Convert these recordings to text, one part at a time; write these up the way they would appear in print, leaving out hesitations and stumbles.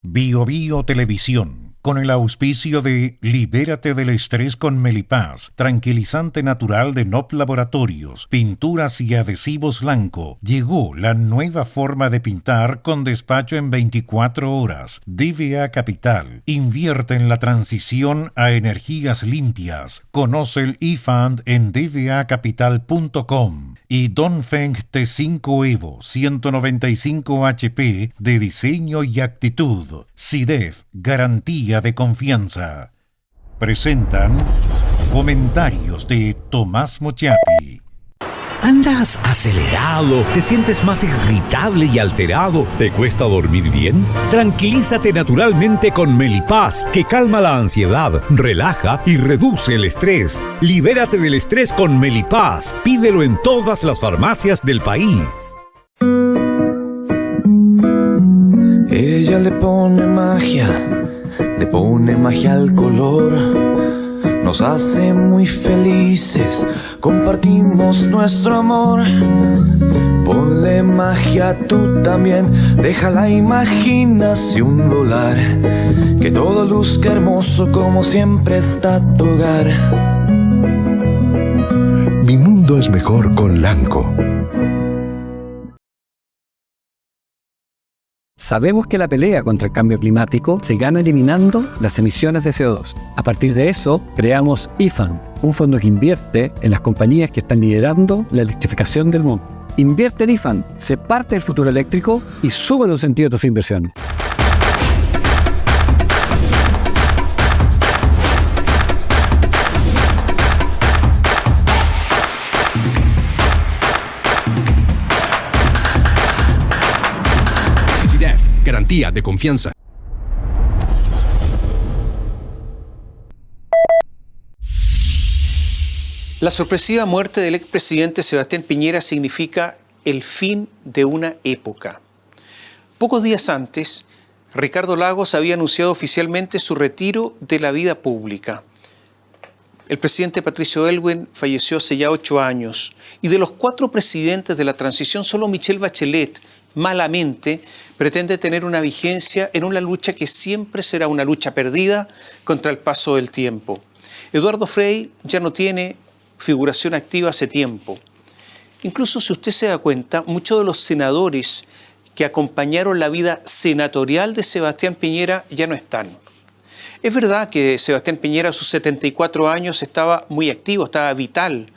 Bio Bio Televisión, con el auspicio de Libérate del estrés con Melipaz, tranquilizante natural de NOP Laboratorios, pinturas y adhesivos Lanco. Llegó la nueva forma de pintar con despacho en 24 horas. DVA Capital, invierte en la transición a energías limpias. Conoce el eFund en dvacapital.com. Y Dongfeng T5 Evo 195 HP de diseño y actitud. SIDEF, garantía de confianza. Presentan comentarios de Tomás Mochati. ¿Andas acelerado? ¿Te sientes más irritable y alterado? ¿Te cuesta dormir bien? Tranquilízate naturalmente con Melipaz, que calma la ansiedad, relaja y reduce el estrés. Libérate del estrés con Melipaz. Pídelo en todas las farmacias del país. Ella le pone magia al color. Nos hace muy felices, compartimos nuestro amor. Ponle magia tú también, deja la imaginación volar. Que todo luzca hermoso como siempre está tu hogar. Mi mundo es mejor con Lanco. Sabemos que la pelea contra el cambio climático se gana eliminando las emisiones de CO2. A partir de eso, creamos eFund, un fondo que invierte en las compañías que están liderando la electrificación del mundo. Invierte en eFund, sé parte del futuro eléctrico y sube los sentidos de tu inversión. Garantía de confianza. La sorpresiva muerte del expresidente Sebastián Piñera significa el fin de una época. Pocos días antes, Ricardo Lagos había anunciado oficialmente su retiro de la vida pública. El presidente Patricio Aylwin falleció hace ya 8 años y de los 4 presidentes de la transición, solo Michelle Bachelet, malamente, pretende tener una vigencia en una lucha que siempre será una lucha perdida contra el paso del tiempo. Eduardo Frei ya no tiene figuración activa hace tiempo. Incluso si usted se da cuenta, muchos de los senadores que acompañaron la vida senatorial de Sebastián Piñera ya no están. Es verdad que Sebastián Piñera a sus 74 años estaba muy activo, estaba vital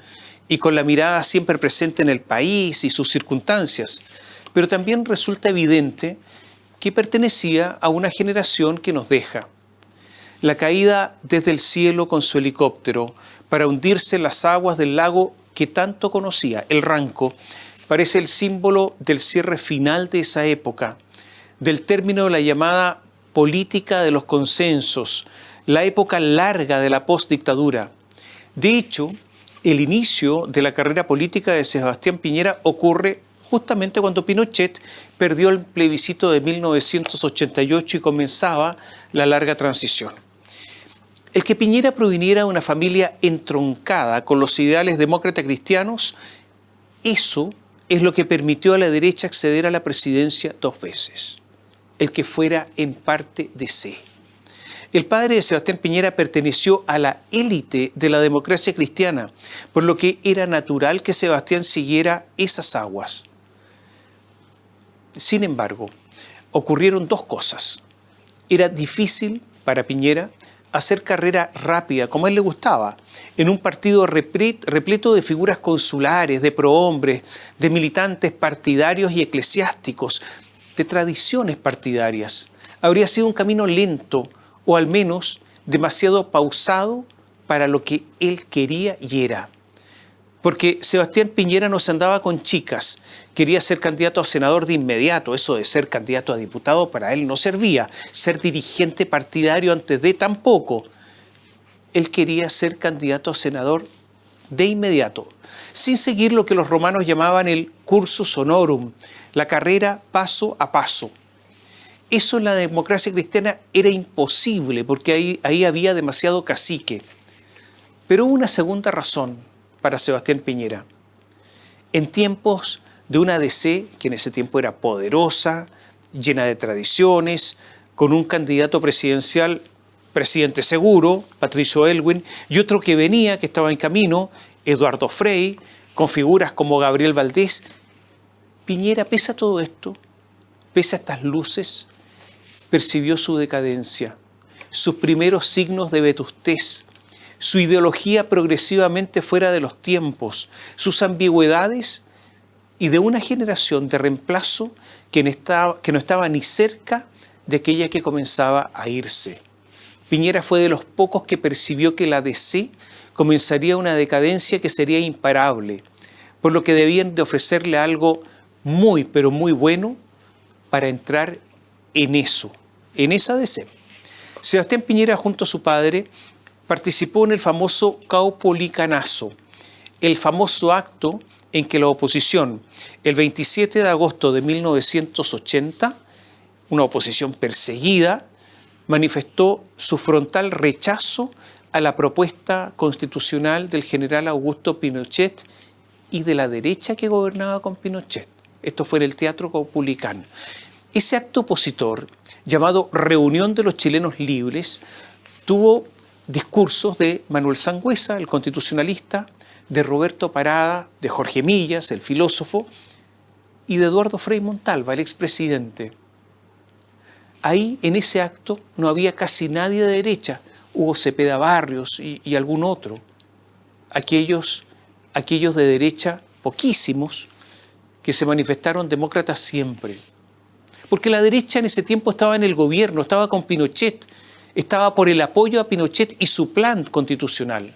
y con la mirada siempre presente en el país y sus circunstancias. Pero también resulta evidente que pertenecía a una generación que nos deja. La caída desde el cielo con su helicóptero para hundirse en las aguas del lago que tanto conocía, el Ranco, parece el símbolo del cierre final de esa época, del término de la llamada política de los consensos, la época larga de la postdictadura. De hecho, el inicio de la carrera política de Sebastián Piñera ocurre justamente cuando Pinochet perdió el plebiscito de 1988 y comenzaba la larga transición. El que Piñera proviniera de una familia entroncada con los ideales demócratas cristianos, eso es lo que permitió a la derecha acceder a la presidencia 2 veces. El que fuera en parte de C. El padre de Sebastián Piñera perteneció a la élite de la democracia cristiana, por lo que era natural que Sebastián siguiera esas aguas. Sin embargo, ocurrieron 2 cosas. Era difícil para Piñera hacer carrera rápida, como a él le gustaba, en un partido repleto de figuras consulares, de prohombres, de militantes partidarios y eclesiásticos, de tradiciones partidarias. Habría sido un camino lento, o al menos demasiado pausado para lo que él quería y era. Porque Sebastián Piñera no se andaba con chicas, quería ser candidato a senador de inmediato, eso de ser candidato a diputado para él no servía, ser dirigente partidario antes de tampoco. Él quería ser candidato a senador de inmediato, sin seguir lo que los romanos llamaban el cursus honorum, la carrera paso a paso. Eso en la democracia cristiana era imposible porque ahí había demasiado cacique. Pero hubo una segunda razón para Sebastián Piñera. En tiempos de una DC, que en ese tiempo era poderosa, llena de tradiciones, con un candidato presidencial, presidente seguro, Patricio Aylwin, y otro que venía, que estaba en camino, Eduardo Frei, con figuras como Gabriel Valdés. Piñera, pese a todo esto, pese a estas luces, percibió su decadencia, sus primeros signos de vetustez, su ideología progresivamente fuera de los tiempos, sus ambigüedades y de una generación de reemplazo que no estaba ni cerca de aquella que comenzaba a irse. Piñera fue de los pocos que percibió que la DC comenzaría una decadencia que sería imparable, por lo que debían de ofrecerle algo muy, pero muy bueno para entrar en eso, en esa DC. Sebastián Piñera, junto a su padre, participó en el famoso Caupolicanazo, el famoso acto en que la oposición, el 27 de agosto de 1980, una oposición perseguida, manifestó su frontal rechazo a la propuesta constitucional del general Augusto Pinochet y de la derecha que gobernaba con Pinochet. Esto fue en el Teatro Caupolicán. Ese acto opositor, llamado Reunión de los Chilenos Libres, tuvo discursos de Manuel Sangüesa, el constitucionalista, de Roberto Parada, de Jorge Millas, el filósofo, y de Eduardo Frei Montalva, el expresidente. Ahí, en ese acto, no había casi nadie de derecha. Hubo Cepeda Barrios y algún otro. Aquellos de derecha, poquísimos, que se manifestaron demócratas siempre. Porque la derecha en ese tiempo estaba en el gobierno, estaba con Pinochet, estaba por el apoyo a Pinochet y su plan constitucional.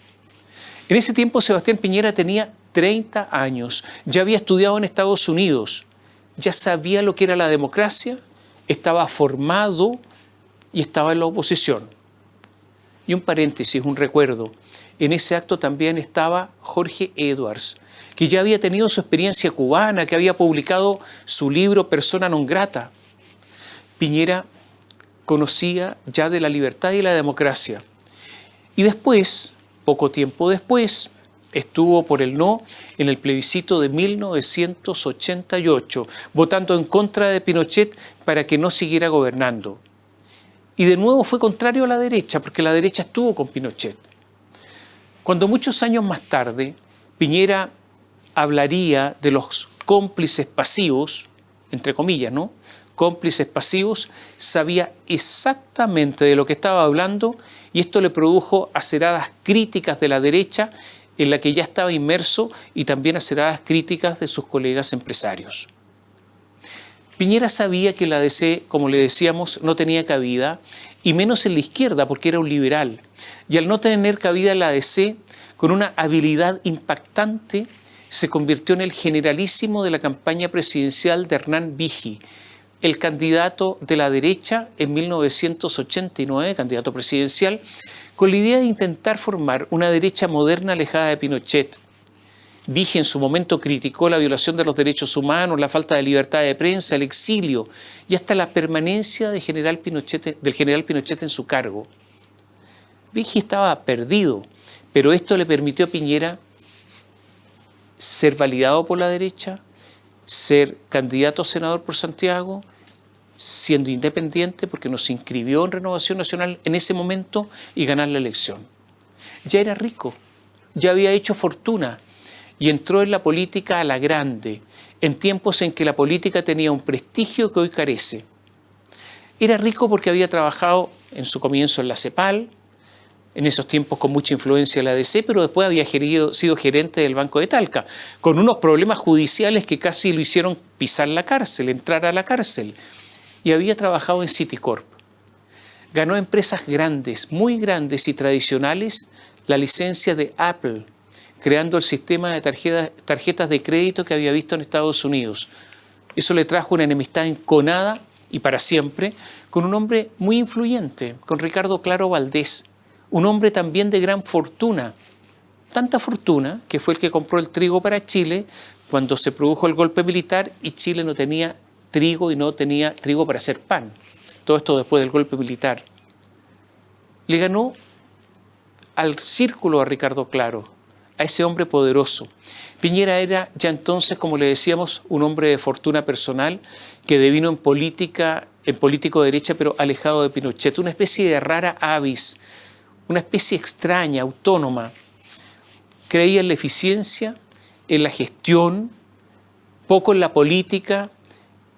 En ese tiempo Sebastián Piñera tenía 30 años, ya había estudiado en Estados Unidos, ya sabía lo que era la democracia, estaba formado y estaba en la oposición. Y un paréntesis, un recuerdo, en ese acto también estaba Jorge Edwards, que ya había tenido su experiencia cubana, que había publicado su libro Persona non grata. Piñera conocía ya de la libertad y la democracia. Y después, poco tiempo después, estuvo por el no en el plebiscito de 1988, votando en contra de Pinochet para que no siguiera gobernando. Y de nuevo fue contrario a la derecha, porque la derecha estuvo con Pinochet. Cuando muchos años más tarde, Piñera hablaría de los cómplices pasivos, entre comillas, ¿no? Cómplices pasivos, sabía exactamente de lo que estaba hablando y esto le produjo aceradas críticas de la derecha en la que ya estaba inmerso y también aceradas críticas de sus colegas empresarios. Piñera sabía que la DC, como le decíamos, no tenía cabida y menos en la izquierda porque era un liberal. Y al no tener cabida en la DC, con una habilidad impactante, se convirtió en el generalísimo de la campaña presidencial de Hernán Vigi, el candidato de la derecha en 1989, candidato presidencial, con la idea de intentar formar una derecha moderna alejada de Pinochet. Vigi en su momento criticó la violación de los derechos humanos, la falta de libertad de prensa, el exilio y hasta la permanencia del general Pinochet en su cargo. Vigi estaba perdido, pero esto le permitió a Piñera ser validado por la derecha, ser candidato a senador por Santiago, siendo independiente porque nos inscribió en Renovación Nacional en ese momento y ganar la elección. Ya era rico, ya había hecho fortuna y entró en la política a la grande, en tiempos en que la política tenía un prestigio que hoy carece. Era rico porque había trabajado en su comienzo en la CEPAL, en esos tiempos con mucha influencia de la DC, pero después había sido gerente del Banco de Talca, con unos problemas judiciales que casi lo hicieron pisar la cárcel, entrar a la cárcel. Y había trabajado en Citicorp. Ganó empresas grandes, muy grandes y tradicionales, la licencia de Apple, creando el sistema de tarjetas de crédito que había visto en Estados Unidos. Eso le trajo una enemistad enconada y para siempre con un hombre muy influyente, con Ricardo Claro Valdés, un hombre también de gran fortuna, tanta fortuna que fue el que compró el trigo para Chile cuando se produjo el golpe militar y Chile no tenía trigo y no tenía trigo para hacer pan. Todo esto después del golpe militar. Le ganó al círculo a Ricardo Claro, a ese hombre poderoso. Piñera era ya entonces, como le decíamos, un hombre de fortuna personal que devino en política en político de derecha, pero alejado de Pinochet, una especie de rara avis, una especie extraña, autónoma. Creía en la eficiencia, en la gestión, poco en la política,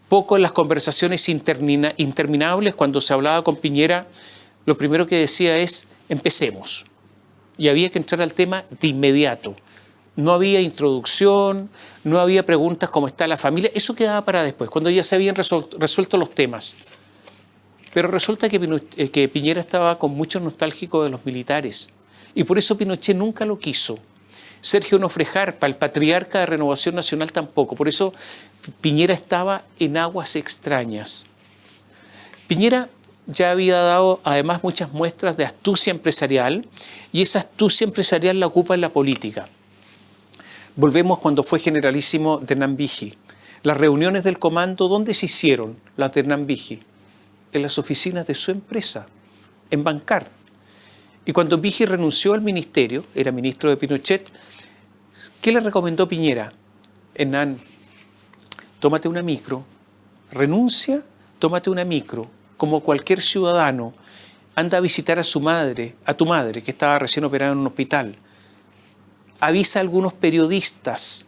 poco en las conversaciones interminables. Cuando se hablaba con Piñera, lo primero que decía es, empecemos. Y había que entrar al tema de inmediato. No había introducción, no había preguntas cómo está la familia, eso quedaba para después, cuando ya se habían resuelto los temas. Pero resulta que Piñera estaba con mucho nostálgico de los militares y por eso Pinochet nunca lo quiso. Sergio Onofre Jarpa, el patriarca de Renovación Nacional, tampoco. Por eso Piñera estaba en aguas extrañas. Piñera ya había dado además muchas muestras de astucia empresarial y esa astucia empresarial la ocupa en la política. Volvemos cuando fue generalísimo de Hernán Vigi. Las reuniones del comando, ¿dónde se hicieron las de Hernán Vigi? En las oficinas de su empresa, en Bancar. Y cuando Vigi renunció al ministerio, era ministro de Pinochet, ¿qué le recomendó Piñera? Hernán, tómate una micro, renuncia, tómate una micro, como cualquier ciudadano, anda a visitar a tu madre, que estaba recién operada en un hospital. Avisa a algunos periodistas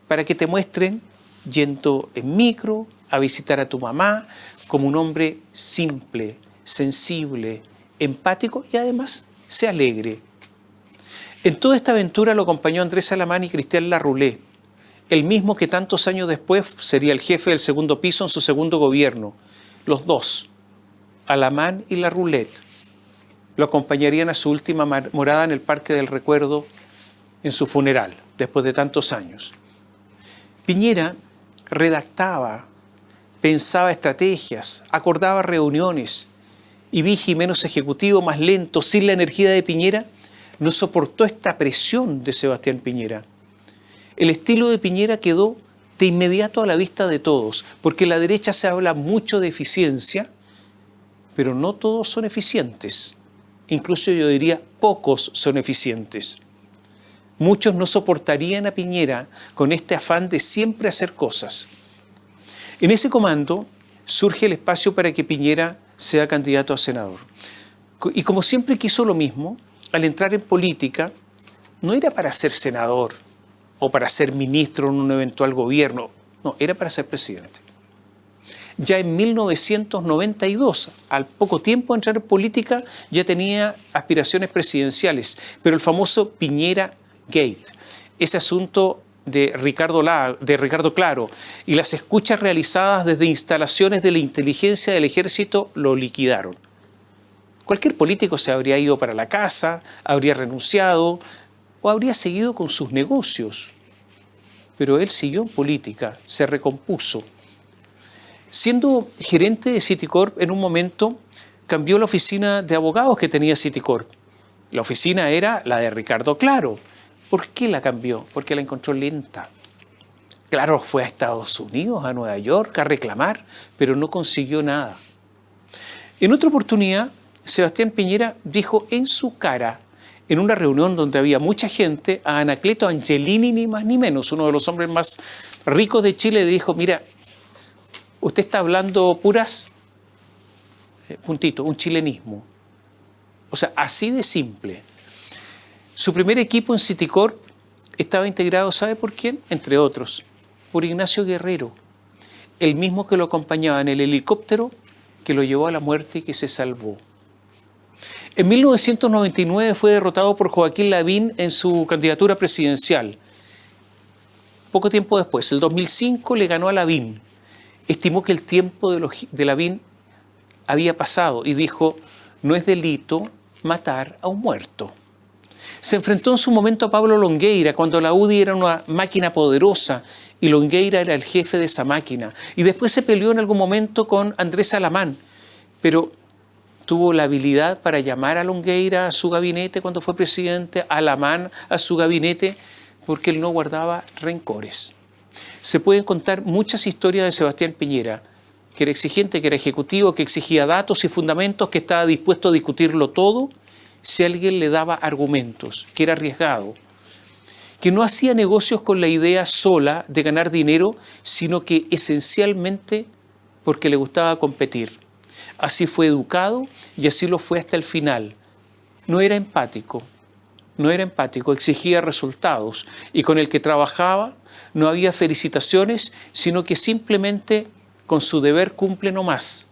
para que te muestren yendo en micro a visitar a tu mamá como un hombre simple, sensible, empático y además se alegre. En toda esta aventura lo acompañó Andrés Alamán y Cristian Larroulé, el mismo que tantos años después sería el jefe del segundo piso en su segundo gobierno. Los dos, Alamán y Larroulé, lo acompañarían a su última morada en el Parque del Recuerdo en su funeral, después de tantos años. Piñera redactaba, pensaba estrategias, acordaba reuniones, y Vigi, menos ejecutivo, más lento, sin la energía de Piñera, no soportó esta presión de Sebastián Piñera. El estilo de Piñera quedó de inmediato a la vista de todos, porque en la derecha se habla mucho de eficiencia, pero no todos son eficientes. Incluso yo diría, pocos son eficientes. Muchos no soportarían a Piñera con este afán de siempre hacer cosas. En ese comando surge el espacio para que Piñera sea candidato a senador. Y como siempre quiso lo mismo, al entrar en política, no era para ser senador o para ser ministro en un eventual gobierno, no, era para ser presidente. Ya en 1992, al poco tiempo de entrar en política, ya tenía aspiraciones presidenciales, pero el famoso Piñera Gate, ese asunto de Ricardo Claro y las escuchas realizadas desde instalaciones de la inteligencia del ejército lo liquidaron. Cualquier político se habría ido para la casa, habría renunciado o habría seguido con sus negocios. Pero él siguió en política, se recompuso. Siendo gerente de Citicorp, en un momento cambió la oficina de abogados que tenía Citicorp. La oficina era la de Ricardo Claro. ¿Por qué la cambió? Porque la encontró lenta. Claro, fue a Estados Unidos, a Nueva York, a reclamar, pero no consiguió nada. En otra oportunidad, Sebastián Piñera dijo en su cara, en una reunión donde había mucha gente, a Anacleto Angelini, ni más ni menos, uno de los hombres más ricos de Chile, le dijo, mira, usted está hablando puras, puntito, un chilenismo. O sea, así de simple. Su primer equipo en Citicorp estaba integrado, ¿sabe por quién? Entre otros, por Ignacio Guerrero, el mismo que lo acompañaba en el helicóptero que lo llevó a la muerte y que se salvó. En 1999 fue derrotado por Joaquín Lavín en su candidatura presidencial. Poco tiempo después, el 2005, le ganó a Lavín. Estimó que el tiempo de Lavín había pasado y dijo, no es delito matar a un muerto. Se enfrentó en su momento a Pablo Longueira cuando la UDI era una máquina poderosa y Longueira era el jefe de esa máquina. Y después se peleó en algún momento con Andrés Alamán, pero tuvo la habilidad para llamar a Longueira a su gabinete cuando fue presidente, a Alamán a su gabinete, porque él no guardaba rencores. Se pueden contar muchas historias de Sebastián Piñera, que era exigente, que era ejecutivo, que exigía datos y fundamentos, que estaba dispuesto a discutirlo todo si alguien le daba argumentos, que era arriesgado, que no hacía negocios con la idea sola de ganar dinero, sino que esencialmente porque le gustaba competir. Así fue educado y así lo fue hasta el final. No era empático, exigía resultados y con el que trabajaba no había felicitaciones, sino que simplemente con su deber cumple nomás.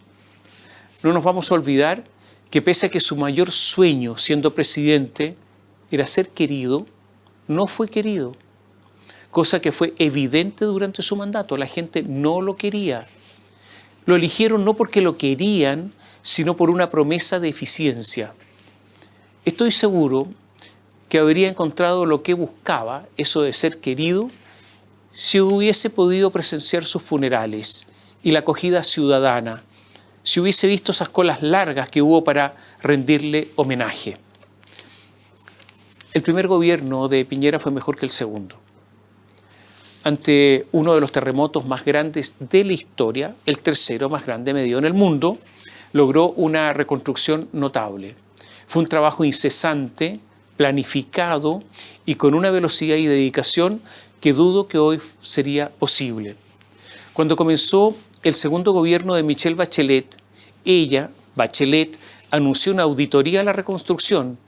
No nos vamos a olvidar que pese a que su mayor sueño siendo presidente era ser querido, no fue querido, cosa que fue evidente durante su mandato. La gente no lo quería. Lo eligieron no porque lo querían, sino por una promesa de eficiencia. Estoy seguro que habría encontrado lo que buscaba, eso de ser querido, si hubiese podido presenciar sus funerales y la acogida ciudadana, si hubiese visto esas colas largas que hubo para rendirle homenaje. El primer gobierno de Piñera fue mejor que el segundo. Ante uno de los terremotos más grandes de la historia, el tercero más grande medido en el mundo, logró una reconstrucción notable. Fue un trabajo incesante, planificado y con una velocidad y dedicación que dudo que hoy sería posible. Cuando comenzó el segundo gobierno de Michelle Bachelet, ella, Bachelet, anunció una auditoría a la reconstrucción,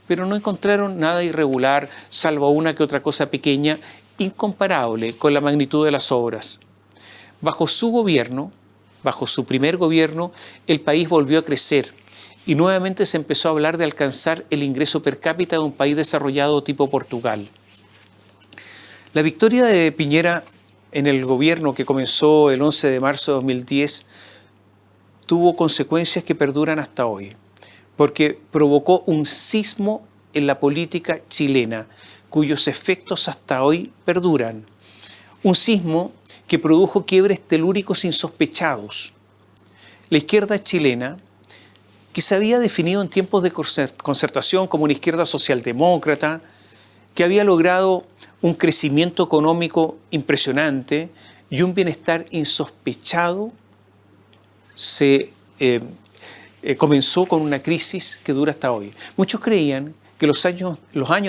pero no encontraron nada irregular, salvo una que otra cosa pequeña, incomparable con la magnitud de las obras. Bajo su gobierno, bajo su primer gobierno, el país volvió a crecer y nuevamente se empezó a hablar de alcanzar el ingreso per cápita de un país desarrollado tipo Portugal. La victoria de Piñera en el gobierno que comenzó el 11 de marzo de 2010 tuvo consecuencias que perduran hasta hoy, porque provocó un sismo en la política chilena, cuyos efectos hasta hoy perduran. Un sismo que produjo quiebres telúricos insospechados. La izquierda chilena, que se había definido en tiempos de concertación como una izquierda socialdemócrata, que había logrado un crecimiento económico impresionante y un bienestar insospechado, comenzó con una crisis que dura hasta hoy. Muchos creían que los años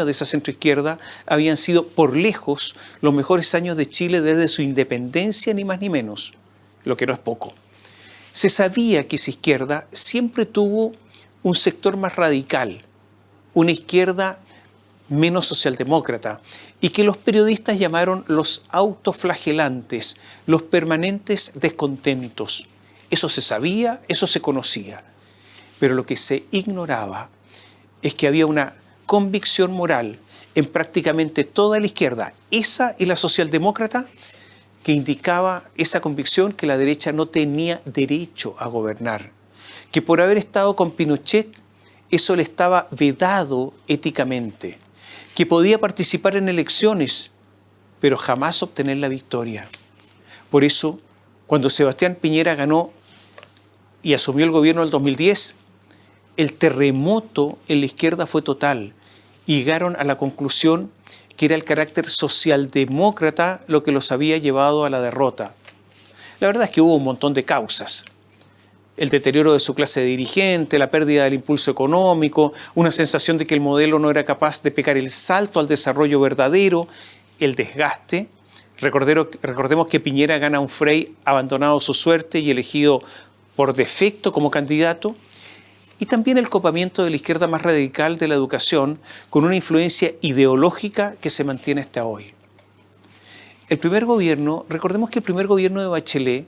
de esa centroizquierda habían sido por lejos los mejores años de Chile desde su independencia, ni más ni menos, lo que no es poco. Se sabía que esa izquierda siempre tuvo un sector más radical, una izquierda menos socialdemócrata, y que los periodistas llamaron los autoflagelantes, los permanentes descontentos. Eso se sabía, eso se conocía, pero lo que se ignoraba es que había una convicción moral en prácticamente toda la izquierda, esa y la socialdemócrata, que indicaba esa convicción que la derecha no tenía derecho a gobernar, que por haber estado con Pinochet, eso le estaba vedado éticamente, que podía participar en elecciones, pero jamás obtener la victoria. Por eso, cuando Sebastián Piñera ganó y asumió el gobierno del 2010, el terremoto en la izquierda fue total y llegaron a la conclusión que era el carácter socialdemócrata lo que los había llevado a la derrota. La verdad es que hubo un montón de causas. El deterioro de su clase dirigente, la pérdida del impulso económico, una sensación de que el modelo no era capaz de pegar el salto al desarrollo verdadero, el desgaste. Recordemos que Piñera gana un Frei abandonado su suerte y elegido por defecto como candidato. Y también el copamiento de la izquierda más radical de la educación con una influencia ideológica que se mantiene hasta hoy. Recordemos que el primer gobierno de Bachelet,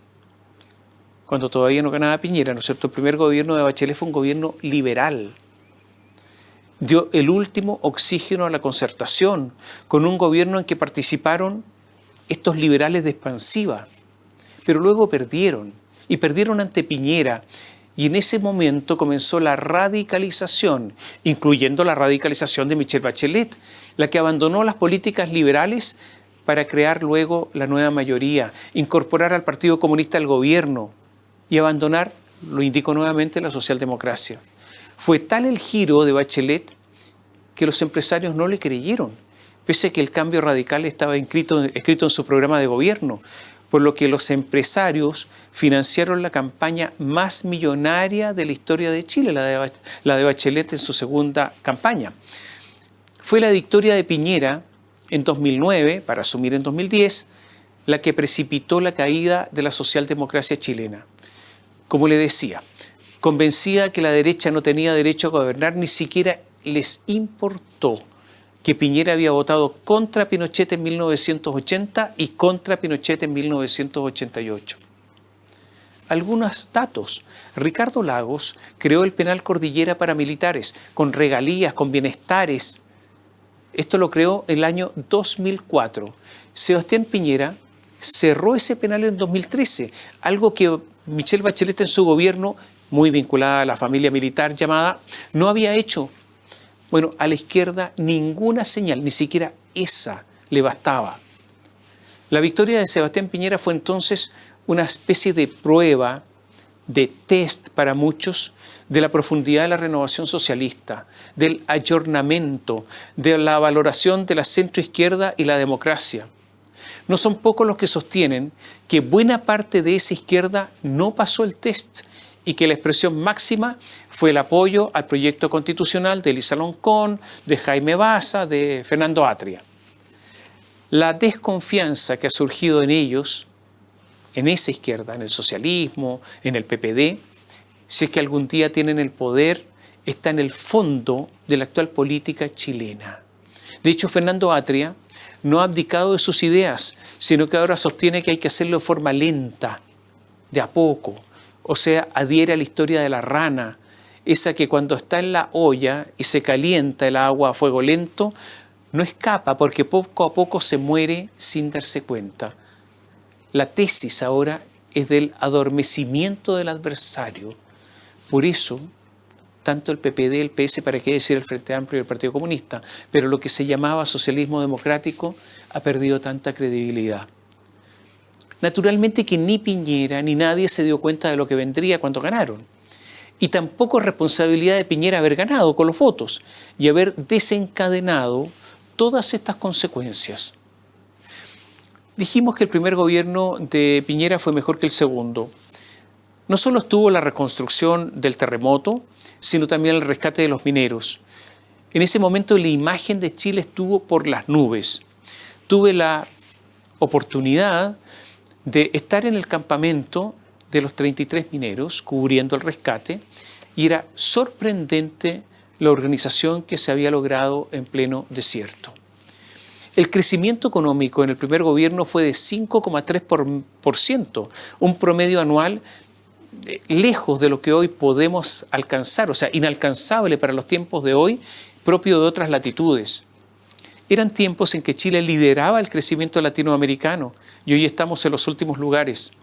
cuando todavía no ganaba Piñera, ¿no es cierto? El primer gobierno de Bachelet fue un gobierno liberal. Dio el último oxígeno a la concertación, con un gobierno en que participaron estos liberales de expansiva, pero luego perdieron, y perdieron ante Piñera. Y en ese momento comenzó la radicalización, incluyendo la radicalización de Michelle Bachelet, la que abandonó las políticas liberales para crear luego la nueva mayoría, incorporar al Partido Comunista al gobierno y abandonar, lo indico nuevamente, la socialdemocracia. Fue tal el giro de Bachelet que los empresarios no le creyeron, pese a que el cambio radical estaba escrito en su programa de gobierno, por lo que los empresarios financiaron la campaña más millonaria de la historia de Chile, la de Bachelet en su segunda campaña. Fue la victoria de Piñera en 2009, para asumir en 2010, la que precipitó la caída de la socialdemocracia chilena. Como le decía, convencida que la derecha no tenía derecho a gobernar, ni siquiera les importó que Piñera había votado contra Pinochet en 1980 y contra Pinochet en 1988. Algunos datos. Ricardo Lagos creó el penal Cordillera para militares, con regalías, con bienestares. Esto lo creó en el año 2004. Sebastián Piñera cerró ese penal en 2013, algo que Michelle Bachelet en su gobierno, muy vinculada a la familia militar llamada, no había hecho. Bueno, a la izquierda ninguna señal, ni siquiera esa le bastaba. La victoria de Sebastián Piñera fue entonces una especie de prueba, de test para muchos, de la profundidad de la renovación socialista, del ayornamiento, de la valoración de la centroizquierda y la democracia. No son pocos los que sostienen que buena parte de esa izquierda no pasó el test y que la expresión máxima fue el apoyo al proyecto constitucional de Elisa Loncón, de Jaime Baza, de Fernando Atria. La desconfianza que ha surgido en ellos, en esa izquierda, en el socialismo, en el PPD, si es que algún día tienen el poder, está en el fondo de la actual política chilena. De hecho, Fernando Atria no ha abdicado de sus ideas, sino que ahora sostiene que hay que hacerlo de forma lenta, de a poco. O sea, adhiere a la historia de la rana, esa que cuando está en la olla y se calienta el agua a fuego lento, no escapa porque poco a poco se muere sin darse cuenta. La tesis ahora es del adormecimiento del adversario. Por eso, tanto el PPD, el PS, para qué decir el Frente Amplio y el Partido Comunista, pero lo que se llamaba socialismo democrático ha perdido tanta credibilidad. Naturalmente que ni Piñera ni nadie se dio cuenta de lo que vendría cuando ganaron. Y tampoco es responsabilidad de Piñera haber ganado con los votos y haber desencadenado todas estas consecuencias. Dijimos que el primer gobierno de Piñera fue mejor que el segundo. No solo estuvo la reconstrucción del terremoto, sino también el rescate de los mineros. En ese momento la imagen de Chile estuvo por las nubes. Tuve la oportunidad de estar en el campamento de los 33 mineros cubriendo el rescate y era sorprendente la organización que se había logrado en pleno desierto. El crecimiento económico en el primer gobierno fue de 5,3%, un promedio anual lejos de lo que hoy podemos alcanzar, o sea, inalcanzable para los tiempos de hoy, propio de otras latitudes. Eran tiempos en que Chile lideraba el crecimiento latinoamericano y hoy estamos en los últimos lugares.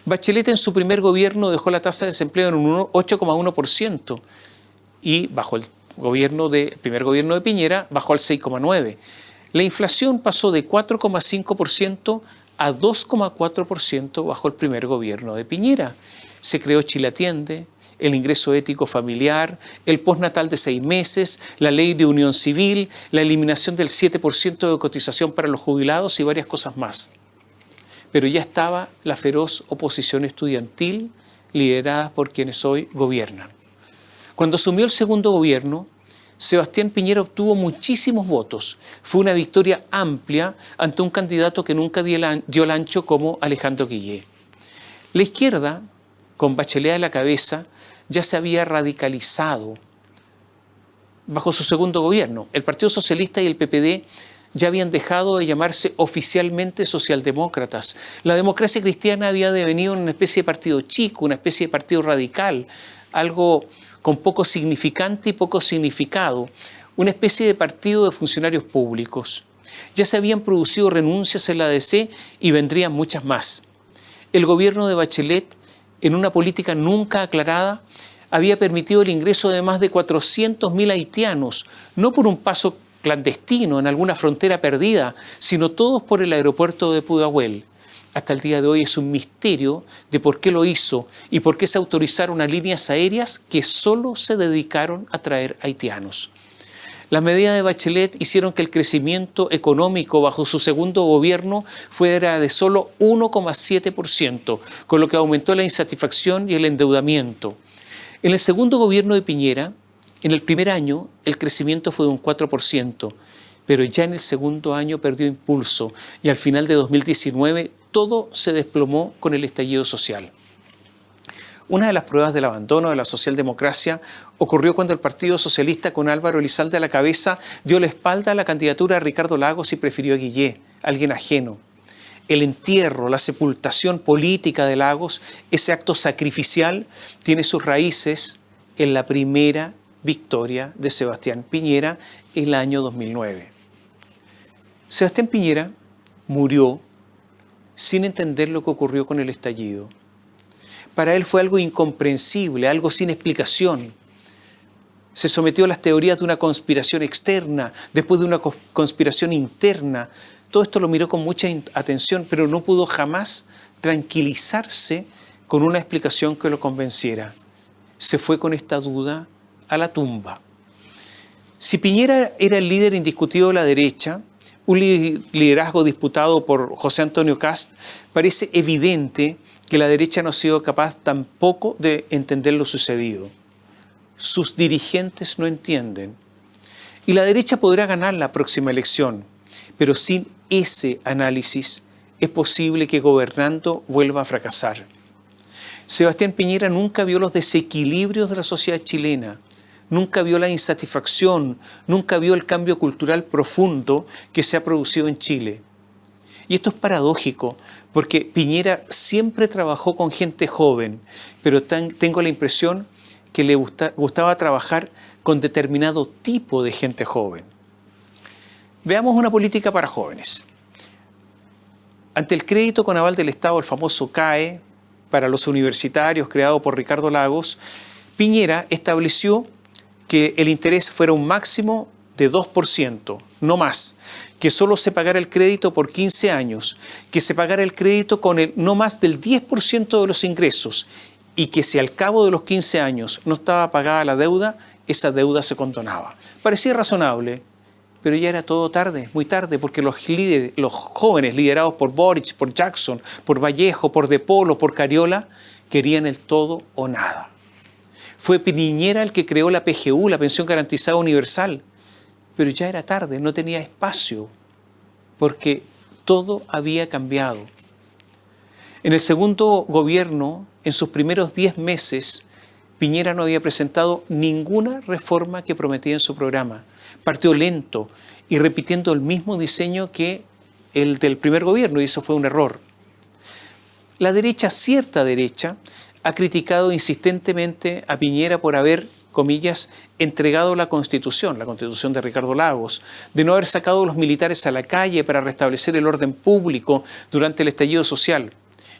Bachelet en su primer gobierno dejó la tasa de desempleo en un 8,1% y bajo el primer gobierno de Piñera bajó al 6,9%. La inflación pasó de 4,5% a 2,4% bajo el primer gobierno de Piñera. Se creó Chile Atiende, el ingreso ético familiar, el postnatal de 6 meses, la ley de unión civil, la eliminación del 7% de cotización para los jubilados y varias cosas más. Pero ya estaba la feroz oposición estudiantil liderada por quienes hoy gobiernan. Cuando asumió el segundo gobierno, Sebastián Piñera obtuvo muchísimos votos. Fue una victoria amplia ante un candidato que nunca dio el ancho como Alejandro Guillé. La izquierda, con Bachelet a la cabeza, ya se había radicalizado bajo su segundo gobierno. El Partido Socialista y el PPD ya habían dejado de llamarse oficialmente socialdemócratas. La democracia cristiana había devenido una especie de partido chico, una especie de partido radical, algo con poco significante y poco significado, una especie de partido de funcionarios públicos. Ya se habían producido renuncias en la ADC y vendrían muchas más. El gobierno de Bachelet, en una política nunca aclarada, había permitido el ingreso de más de 400.000 haitianos, no por un paso clandestino en alguna frontera perdida, sino todos por el aeropuerto de Pudahuel. Hasta el día de hoy es un misterio de por qué lo hizo y por qué se autorizaron a líneas aéreas que solo se dedicaron a traer haitianos. Las medidas de Bachelet hicieron que el crecimiento económico bajo su segundo gobierno fuera de solo 1,7%, con lo que aumentó la insatisfacción y el endeudamiento. En el segundo gobierno de Piñera, en el primer año, el crecimiento fue de un 4%, pero ya en el segundo año perdió impulso y al final de 2019 todo se desplomó con el estallido social. Una de las pruebas del abandono de la socialdemocracia ocurrió cuando el Partido Socialista, con Álvaro Elizalde a la cabeza, dio la espalda a la candidatura de Ricardo Lagos y prefirió a Guillé, alguien ajeno. El entierro, la sepultación política de Lagos, ese acto sacrificial, tiene sus raíces en la primera victoria de Sebastián Piñera en el año 2009. Sebastián Piñera murió sin entender lo que ocurrió con el estallido. Para él fue algo incomprensible, algo sin explicación. Se sometió a las teorías de una conspiración externa, después de una conspiración interna. Todo esto lo miró con mucha atención, pero no pudo jamás tranquilizarse con una explicación que lo convenciera. Se fue con esta duda a la tumba. Si Piñera era el líder indiscutido de la derecha, un liderazgo disputado por José Antonio Kast, parece evidente que la derecha no ha sido capaz tampoco de entender lo sucedido. Sus dirigentes no entienden. Y la derecha podrá ganar la próxima elección, pero sin ese análisis es posible que gobernando vuelva a fracasar. Sebastián Piñera nunca vio los desequilibrios de la sociedad chilena, nunca vio la insatisfacción, nunca vio el cambio cultural profundo que se ha producido en Chile. Y esto es paradójico, porque Piñera siempre trabajó con gente joven, pero tengo la impresión que le gustaba trabajar con determinado tipo de gente joven. Veamos una política para jóvenes. Ante el crédito con aval del Estado, el famoso CAE, para los universitarios, creado por Ricardo Lagos, Piñera estableció que el interés fuera un máximo de 2%, no más, que solo se pagara el crédito por 15 años, que se pagara el crédito con el no más del 10% de los ingresos y que si al cabo de los 15 años no estaba pagada la deuda, esa deuda se condonaba. Parecía razonable, pero ya era todo tarde, muy tarde, porque los jóvenes liderados por Boric, por Jackson, por Vallejo, por De Polo, por Cariola, querían el todo o nada. Fue Piñera el que creó la PGU, la Pensión Garantizada Universal, pero ya era tarde, no tenía espacio, porque todo había cambiado. En el segundo gobierno, en sus primeros 10 meses, Piñera no había presentado ninguna reforma que prometía en su programa. Partió lento y repitiendo el mismo diseño que el del primer gobierno, y eso fue un error. La derecha, cierta derecha, ha criticado insistentemente a Piñera por haber, comillas, entregado la Constitución de Ricardo Lagos, de no haber sacado a los militares a la calle para restablecer el orden público durante el estallido social.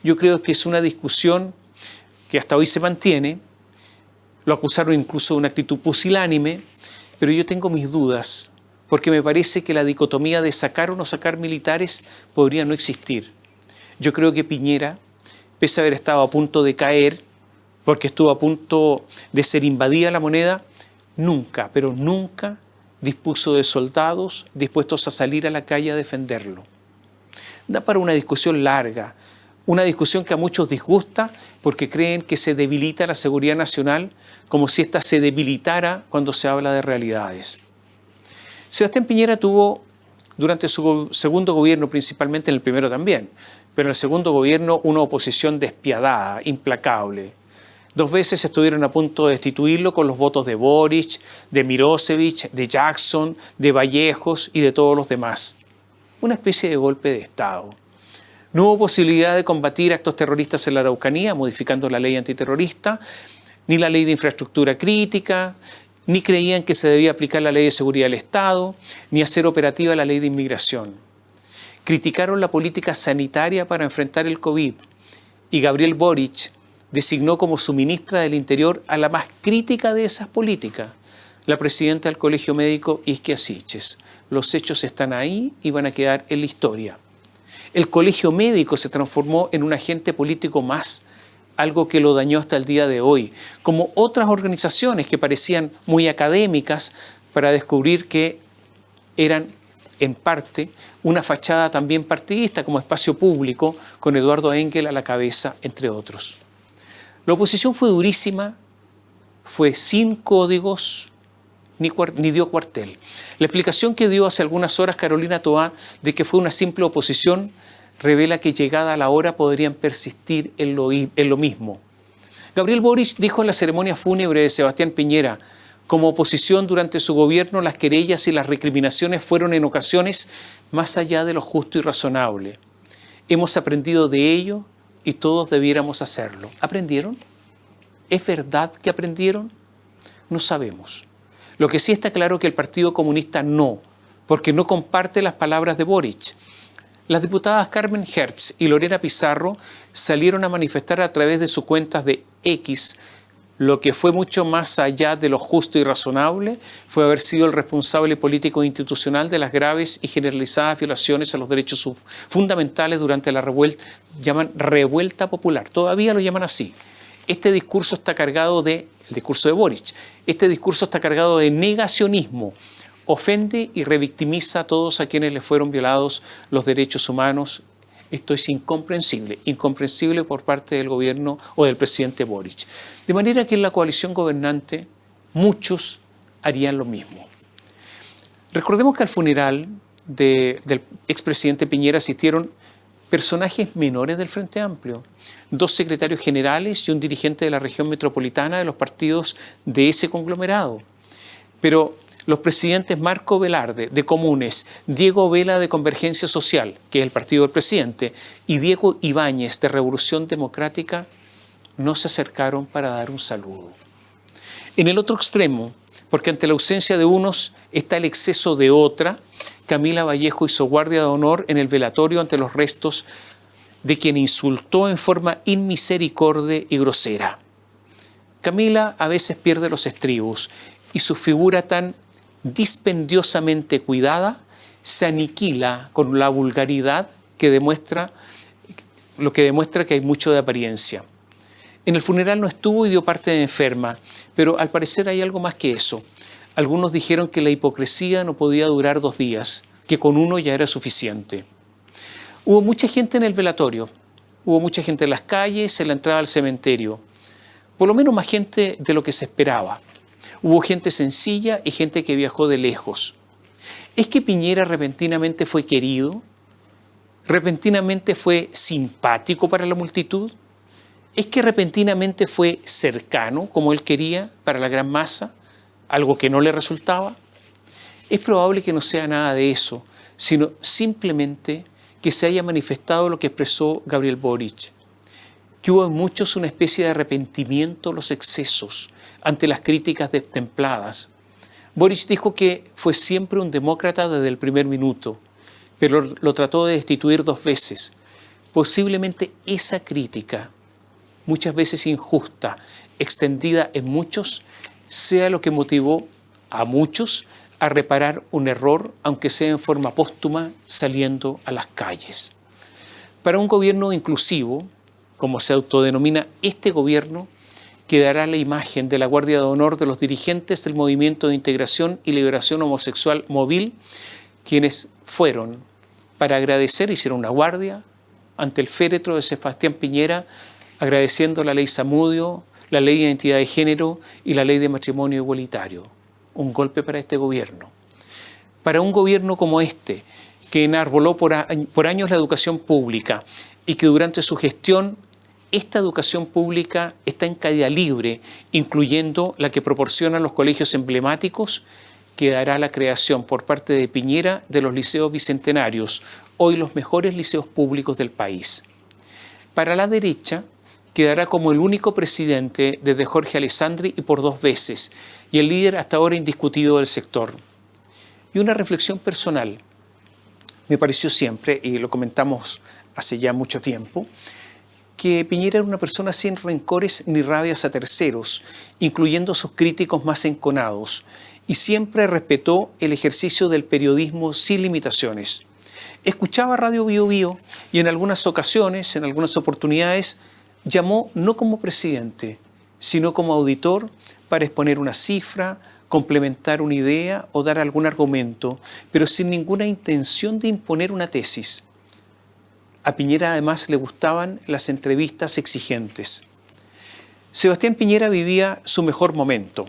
Yo creo que es una discusión que hasta hoy se mantiene. Lo acusaron incluso de una actitud pusilánime, pero yo tengo mis dudas, porque me parece que la dicotomía de sacar o no sacar militares podría no existir. Yo creo que Piñera, pese a haber estado a punto de caer, porque estuvo a punto de ser invadida la moneda, nunca, pero nunca dispuso de soldados dispuestos a salir a la calle a defenderlo. Da para una discusión larga, una discusión que a muchos disgusta porque creen que se debilita la seguridad nacional como si ésta se debilitara cuando se habla de realidades. Sebastián Piñera tuvo durante su segundo gobierno, principalmente en el primero también, pero en el segundo gobierno una oposición despiadada, implacable. 2 veces estuvieron a punto de destituirlo con los votos de Boric, de Mirosevic, de Jackson, de Vallejos y de todos los demás. Una especie de golpe de Estado. No hubo posibilidad de combatir actos terroristas en la Araucanía, modificando la ley antiterrorista, ni la ley de infraestructura crítica, ni creían que se debía aplicar la ley de seguridad del Estado, ni hacer operativa la ley de inmigración. Criticaron la política sanitaria para enfrentar el COVID y Gabriel Boric designó como su ministra del Interior a la más crítica de esas políticas, la presidenta del Colegio Médico Isquia Siches. Los hechos están ahí y van a quedar en la historia. El Colegio Médico se transformó en un agente político más, algo que lo dañó hasta el día de hoy, como otras organizaciones que parecían muy académicas para descubrir que eran en parte una fachada también partidista como Espacio Público, con Eduardo Engel a la cabeza, entre otros. La oposición fue durísima, fue sin códigos, ni dio cuartel. La explicación que dio hace algunas horas Carolina Toá de que fue una simple oposición revela que llegada la hora podrían persistir en lo mismo. Gabriel Boric dijo en la ceremonia fúnebre de Sebastián Piñera: como oposición durante su gobierno, las querellas y las recriminaciones fueron en ocasiones más allá de lo justo y razonable. Hemos aprendido de ello y todos debiéramos hacerlo. ¿Aprendieron? ¿Es verdad que aprendieron? No sabemos. Lo que sí está claro es que el Partido Comunista no, porque no comparte las palabras de Boric. Las diputadas Carmen Hertz y Lorena Pizarro salieron a manifestar a través de sus cuentas de X lo que fue mucho más allá de lo justo y razonable fue haber sido el responsable político e institucional de las graves y generalizadas violaciones a los derechos fundamentales durante la revuelta popular. Todavía lo llaman así. Este discurso está cargado el discurso de Boric, este discurso está cargado de negacionismo. Ofende y revictimiza a todos a quienes les fueron violados los derechos humanos. Esto es incomprensible por parte del gobierno o del presidente Boric. De manera que en la coalición gobernante muchos harían lo mismo. Recordemos que al funeral del expresidente Piñera asistieron personajes menores del Frente Amplio, 2 secretarios generales y un dirigente de la región metropolitana de los partidos de ese conglomerado. Pero los presidentes Marco Velarde, de Comunes, Diego Vela, de Convergencia Social, que es el partido del presidente, y Diego Ibáñez, de Revolución Democrática, no se acercaron para dar un saludo. En el otro extremo, porque ante la ausencia de unos está el exceso de otra, Camila Vallejo hizo guardia de honor en el velatorio ante los restos de quien insultó en forma inmisericordia y grosera. Camila a veces pierde los estribos y su figura tan dispendiosamente cuidada se aniquila con la vulgaridad que demuestra que hay mucho de apariencia. En el funeral no estuvo y dio parte de enferma, pero al parecer hay algo más que eso. Algunos dijeron que la hipocresía no podía durar 2 días, que con uno ya era suficiente. Hubo mucha gente en el velatorio, hubo mucha gente en las calles, en la entrada al cementerio, por lo menos más gente de lo que se esperaba. Hubo gente sencilla y gente que viajó de lejos. ¿Es que Piñera repentinamente fue querido? ¿Repentinamente fue simpático para la multitud? ¿Es que repentinamente fue cercano, como él quería, para la gran masa? ¿Algo que no le resultaba? Es probable que no sea nada de eso, sino simplemente que se haya manifestado lo que expresó Gabriel Boric, que hubo en muchos una especie de arrepentimiento de los excesos ante las críticas destempladas. Boric dijo que fue siempre un demócrata desde el primer minuto, pero lo trató de destituir 2 veces. Posiblemente esa crítica, muchas veces injusta, extendida en muchos, sea lo que motivó a muchos a reparar un error, aunque sea en forma póstuma, saliendo a las calles. Para un gobierno inclusivo, como se autodenomina este gobierno, quedará la imagen de la Guardia de Honor de los dirigentes del Movimiento de Integración y Liberación Homosexual Móvil, quienes fueron para agradecer, hicieron una guardia ante el féretro de Sebastián Piñera, agradeciendo la ley Zamudio, la ley de identidad de género y la ley de matrimonio igualitario. Un golpe para este gobierno. Para un gobierno como este, que enarboló por años la educación pública y que durante su gestión esta educación pública está en caída libre, incluyendo la que proporcionan los colegios emblemáticos, quedará la creación por parte de Piñera de los liceos bicentenarios, hoy los mejores liceos públicos del país. Para la derecha, quedará como el único presidente desde Jorge Alessandri y por 2 veces, y el líder hasta ahora indiscutido del sector. Y una reflexión personal. Me pareció siempre, y lo comentamos hace ya mucho tiempo, que Piñera era una persona sin rencores ni rabias a terceros, incluyendo a sus críticos más enconados, y siempre respetó el ejercicio del periodismo sin limitaciones. Escuchaba Radio Bío Bío y en algunas ocasiones, en algunas oportunidades, llamó no como presidente, sino como auditor para exponer una cifra, complementar una idea o dar algún argumento, pero sin ninguna intención de imponer una tesis. A Piñera además le gustaban las entrevistas exigentes. Sebastián Piñera vivía su mejor momento.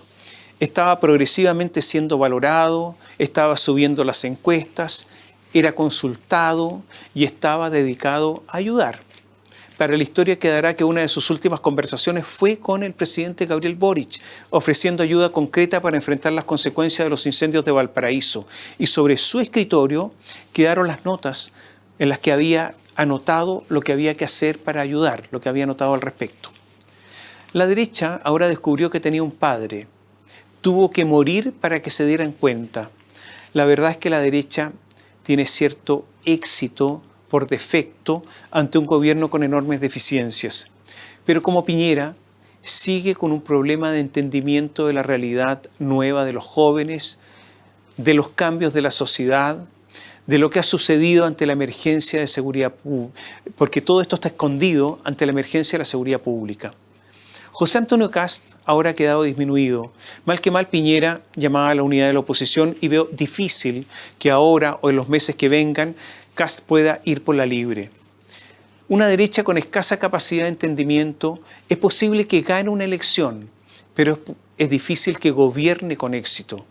Estaba progresivamente siendo valorado, estaba subiendo las encuestas, era consultado y estaba dedicado a ayudar. Para la historia quedará que una de sus últimas conversaciones fue con el presidente Gabriel Boric, ofreciendo ayuda concreta para enfrentar las consecuencias de los incendios de Valparaíso. Y sobre su escritorio quedaron las notas en las que había anotado lo que había que hacer para ayudar, lo que había anotado al respecto. La derecha ahora descubrió que tenía un padre. Tuvo que morir para que se dieran cuenta. La verdad es que la derecha tiene cierto éxito por defecto ante un gobierno con enormes deficiencias. Pero como Piñera, sigue con un problema de entendimiento de la realidad nueva de los jóvenes, de los cambios de la sociedad, de lo que ha sucedido ante la emergencia de seguridad pública, porque todo esto está escondido ante la emergencia de la seguridad pública. José Antonio Kast ahora ha quedado disminuido. Mal que mal, Piñera llamaba a la unidad de la oposición y veo difícil que ahora o en los meses que vengan Kast pueda ir por la libre. Una derecha con escasa capacidad de entendimiento es posible que gane una elección, pero es difícil que gobierne con éxito.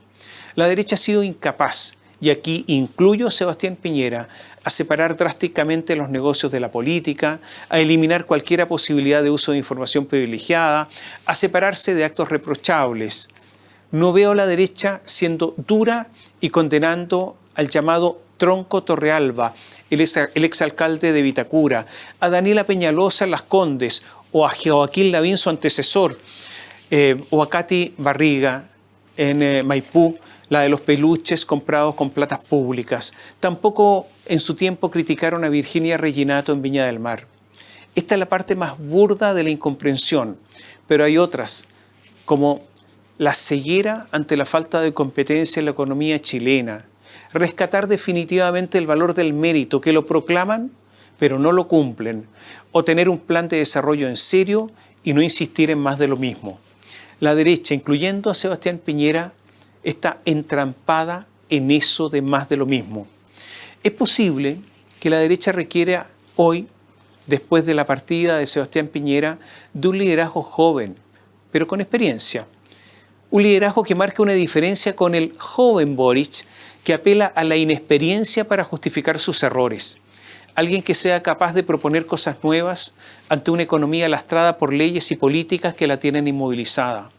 La derecha ha sido incapaz, y aquí incluyo a Sebastián Piñera, a separar drásticamente los negocios de la política, a eliminar cualquier posibilidad de uso de información privilegiada, a separarse de actos reprochables. No veo a la derecha siendo dura y condenando al llamado Tronco Torrealba, el exalcalde de Vitacura, a Daniela Peñalosa en Las Condes, o a Joaquín Lavín, su antecesor, o a Katy Barriga en Maipú, la de los peluches comprados con platas públicas. Tampoco en su tiempo criticaron a Virginia Reginato en Viña del Mar. Esta es la parte más burda de la incomprensión, pero hay otras, como la ceguera ante la falta de competencia en la economía chilena, rescatar definitivamente el valor del mérito, que lo proclaman, pero no lo cumplen, o tener un plan de desarrollo en serio y no insistir en más de lo mismo. La derecha, incluyendo a Sebastián Piñera, está entrampada en eso de más de lo mismo. Es posible que la derecha requiera hoy, después de la partida de Sebastián Piñera, de un liderazgo joven, pero con experiencia. Un liderazgo que marque una diferencia con el joven Boric, que apela a la inexperiencia para justificar sus errores. Alguien que sea capaz de proponer cosas nuevas ante una economía lastrada por leyes y políticas que la tienen inmovilizada.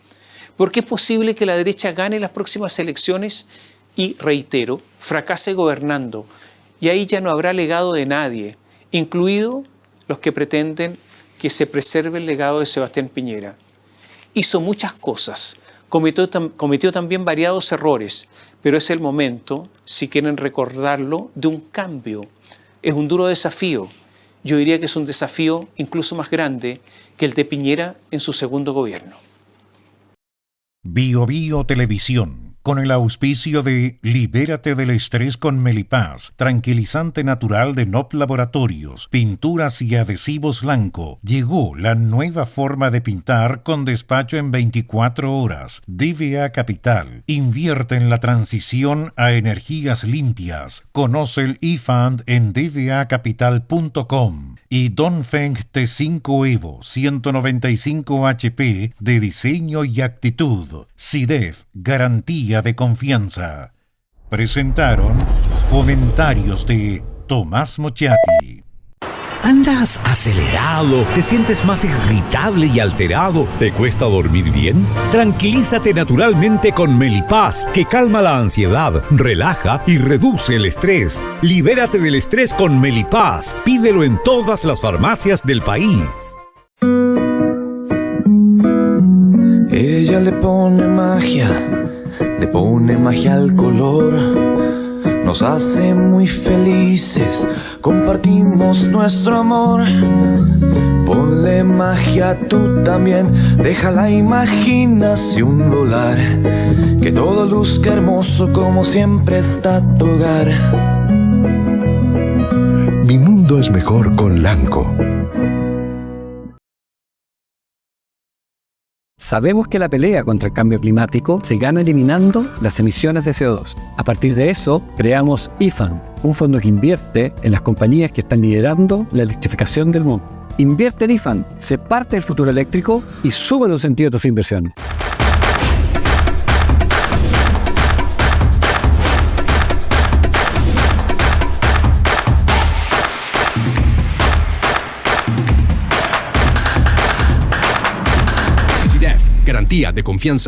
Porque es posible que la derecha gane las próximas elecciones y, reitero, fracase gobernando. Y ahí ya no habrá legado de nadie, incluido los que pretenden que se preserve el legado de Sebastián Piñera. Hizo muchas cosas, cometió también variados errores, pero es el momento, si quieren recordarlo, de un cambio. Es un duro desafío. Yo diría que es un desafío incluso más grande que el de Piñera en su segundo gobierno. Bio Bio Televisión, con el auspicio de Libérate del estrés con Melipaz, tranquilizante natural de NOP Laboratorios, pinturas y adhesivos Lanco. Llegó la nueva forma de pintar con despacho en 24 horas. DVA Capital, invierte en la transición a energías limpias. Conoce el eFund en dvacapital.com. Y Dongfeng T5 Evo 195 HP de diseño y actitud. SIDEF, garantía de confianza. Presentaron comentarios de Tomás Mochati. ¿Andas acelerado? ¿Te sientes más irritable y alterado? ¿Te cuesta dormir bien? Tranquilízate naturalmente con Melipaz, que calma la ansiedad, relaja y reduce el estrés. Libérate del estrés con Melipaz. Pídelo en todas las farmacias del país. Ella le pone magia al color. Nos hace muy felices, compartimos nuestro amor. Ponle magia tú también, deja la imaginación volar. Que todo luzca hermoso como siempre está tu hogar. Mi mundo es mejor con Lanco. Sabemos que la pelea contra el cambio climático se gana eliminando las emisiones de CO2. A partir de eso, creamos eFund, un fondo que invierte en las compañías que están liderando la electrificación del mundo. Invierte en eFund, sé parte del futuro eléctrico y sube un sentido a tu inversión. garantía de confianza.